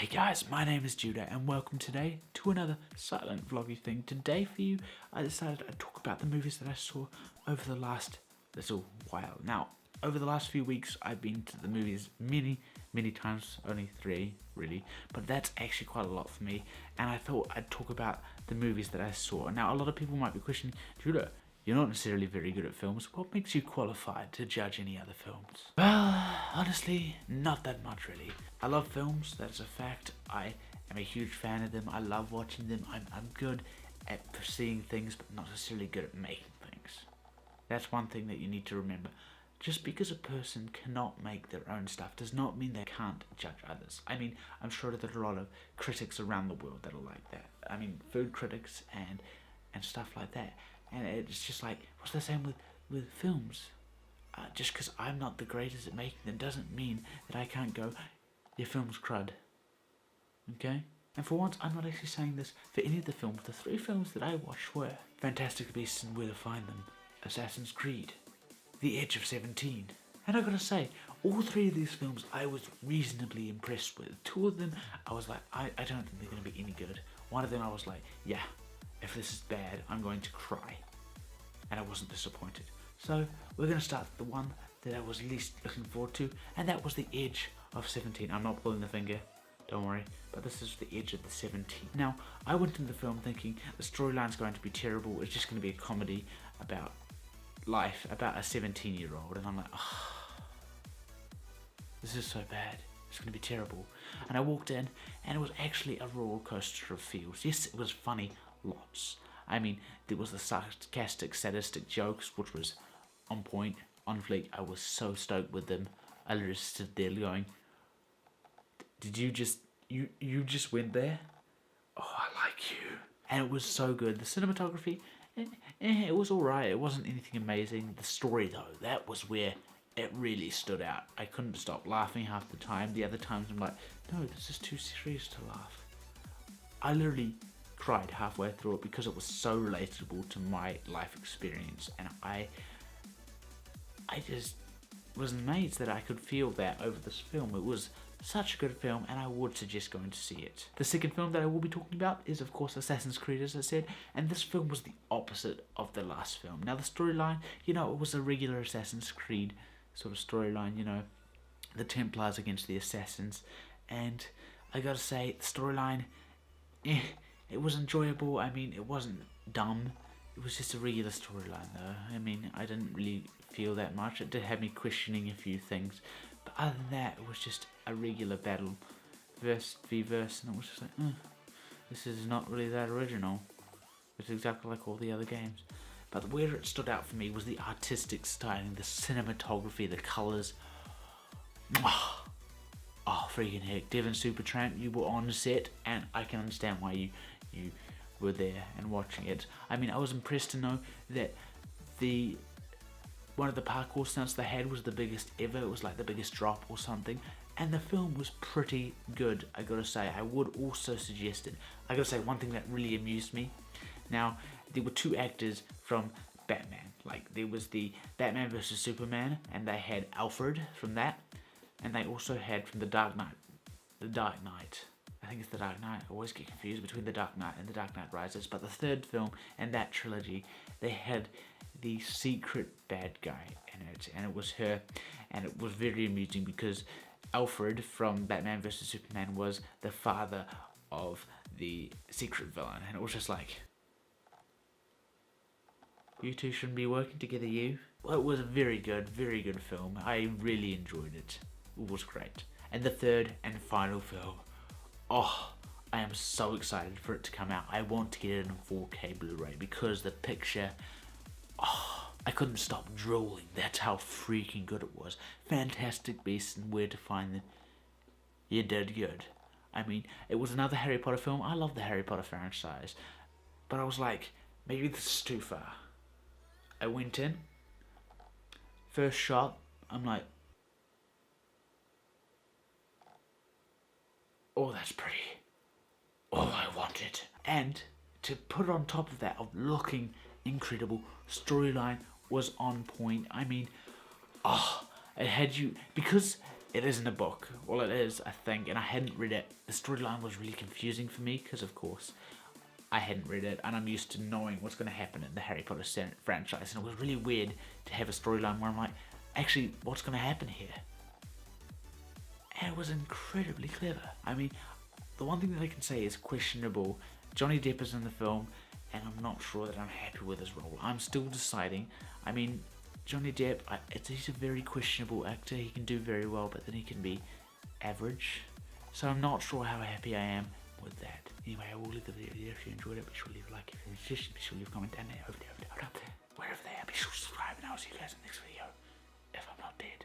Hey guys, my name is Judah and welcome today to another silent vloggy thing. Today for you, I decided to talk about the movies that I saw over the last little while. Now, over the last few weeks, I've been to the movies many times, only 3 really, but that's actually quite a lot for me, and I thought I'd talk about the movies that I saw. Now, a lot of people might be questioning, Judah, you're not necessarily very good at films. What makes you qualified to judge any other films? Well, honestly, not that much really. I love films, that's a fact. I am a huge fan of them. I love watching them. I'm good at perceiving things, but not necessarily good at making things. That's one thing that you need to remember. Just because a person cannot make their own stuff does not mean they can't judge others. I mean, I'm sure that there are a lot of critics around the world that are like that. I mean, food critics and stuff like that. And it's just like, what's the same with films? Just because I'm not the greatest at making them doesn't mean that I can't go, your film's crud. Okay? And for once, I'm not actually saying this for any of the films. The 3 films that I watched were Fantastic Beasts and Where to Find Them, Assassin's Creed, The Edge of 17. And I gotta say, all 3 of these films I was reasonably impressed with. 2 of them, I was like, I don't think they're gonna be any good. One of them, I was like, yeah, if this is bad, I'm going to cry. And I wasn't disappointed. So we're going to start with the one that I was least looking forward to, and that was The Edge of 17. I'm not pulling the finger, don't worry, but this is The Edge of the 17. Now, I went into the film thinking the storyline's going to be terrible. It's just going to be a comedy about life, about a 17-year-old, and I'm like, oh, this is so bad. It's going to be terrible. And I walked in, and it was actually a roller coaster of feels. Yes, it was funny, lots. I mean, there was the sarcastic, sadistic jokes, which was on point, on fleek. I was so stoked with them. I literally stood there going, did you just, you just went there? Oh, I like you. And it was so good. The cinematography, it was alright. It wasn't anything amazing. The story, though, that was where it really stood out. I couldn't stop laughing half the time. The other times I'm like, no, this is too serious to laugh. I literally cried halfway through it because it was so relatable to my life experience, and I just was amazed that I could feel that over this film. It was such a good film, and I would suggest going to see it. The second film that I will be talking about is, of course, Assassin's Creed, as I said, and this film was the opposite of the last film. Now, the storyline, you know, it was a regular Assassin's Creed sort of storyline, you know, the Templars against the Assassins, and I gotta say, the storyline, it was enjoyable. I mean, it wasn't dumb. It was just a regular storyline, though. I mean, I didn't really feel that much. It did have me questioning a few things. But other than that, it was just a regular battle, verse v verse, and it was just like, this is not really that original. It's exactly like all the other games. But where it stood out for me was the artistic styling, the cinematography, the colours. Oh, freaking heck. Devon Supertramp, you were on set, and I can understand why you were there and watching it. I mean, I was impressed to know that one of the parkour stunts they had was the biggest ever. It was like the biggest drop or something. And the film was pretty good, I gotta say. I would also suggest it. I gotta say, one thing that really amused me. Now, there were 2 actors from Batman. Like, there was the Batman vs Superman, and they had Alfred from that. And they also had from The Dark Knight. I think it's The Dark Knight. I always get confused between The Dark Knight and The Dark Knight Rises. But the third film in that trilogy, they had the secret bad guy in it. And it was her. And it was very amusing because Alfred from Batman vs Superman was the father of the secret villain. And it was just like, you two shouldn't be working together, you. Well, it was a very good film. I really enjoyed it. It was great. And the third and final film, oh, I am so excited for it to come out. I want to get it in 4K Blu-ray because the picture, oh, I couldn't stop drooling. That's how freaking good it was. Fantastic Beasts and Where to Find Them. You did good. I mean, it was another Harry Potter film. I love the Harry Potter franchise. But I was like, maybe this is too far. I went in, first shot, I'm like, oh, that's pretty. All I wanted. And to put on top of that, of looking incredible, storyline was on point. I mean, it had you, because it isn't a book. Well, it is, I think, and I hadn't read it. The storyline was really confusing for me because, of course, I hadn't read it, and I'm used to knowing what's going to happen in the Harry Potter franchise, and it was really weird to have a storyline where I'm like, actually, what's going to happen here? And it was incredibly clever. I mean, the one thing that I can say is questionable. Johnny Depp is in the film, and I'm not sure that I'm happy with his role. I'm still deciding. I mean, Johnny Depp, he's a very questionable actor. He can do very well, but then he can be average. So I'm not sure how happy I am with that. Anyway, I will leave the video there. If you enjoyed it, be sure to leave a like. If you're interested, be sure to leave a comment down there, over there, wherever they are. Be sure to subscribe, and I'll see you guys in the next video, if I'm not dead.